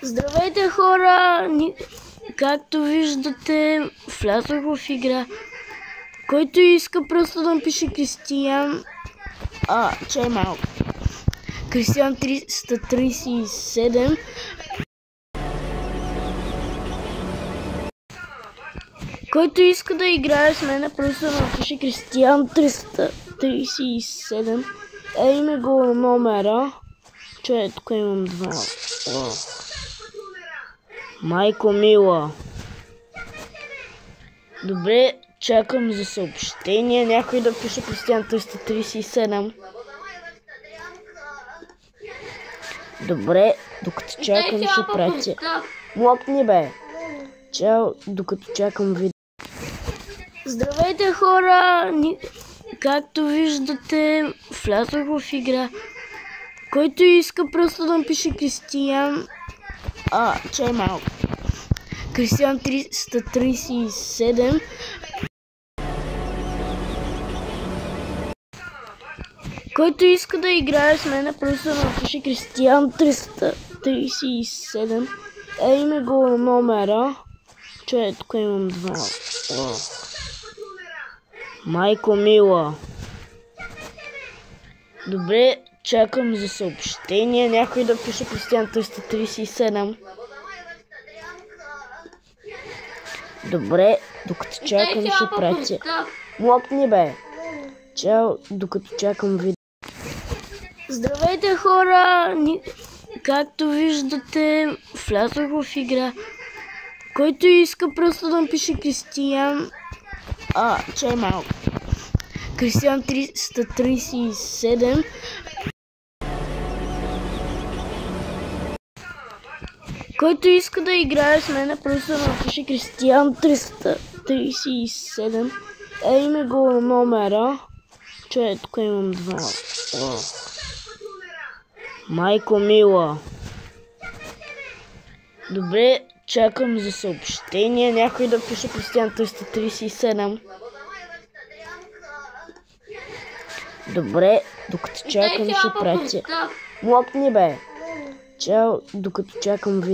Здравейте, хора! Както виждате, влязох в игра. Който иска просто да напише Кристиян... чай малко. Кристиян 337. Който иска да играе с мен, просто да напише Кристиян 337. Име го номера. Чай, тук имам два. Майко мила. Добре, чакам за съобщение. Някой да пише Кристиян 337. Добре, докато чакам ще пратя. Млъкни бе. Чао, докато чакам видео. Здравейте, хора! Както виждате, влязох в игра. Който иска просто да напише Кристиян... чай малко. Кристиян 337. Който иска да играе с мен, просто да напише Кристиян 337. Име го номера. Чай, тук имам два. Майко мила. Добре, чакам за съобщение. Някой да пише Кристиян 337. Добре, докато чакам ще пратя. Млъкни бе. Чао, докато чакам видео. Здравейте, хора! Както виждате, влязох в игра. Който иска просто да напише Кристиян... чай малко. Кристиян 337. Който иска да играе с мен, просто да напише Кристиян 337. Име го номера. Чай, тук имам два. Майко мила. Добре, чакам за съобщение. Някой да пише Кристиян 337. Добре, докато чакам ще пратя. Млъкни бе. Чао, докато чакам видео.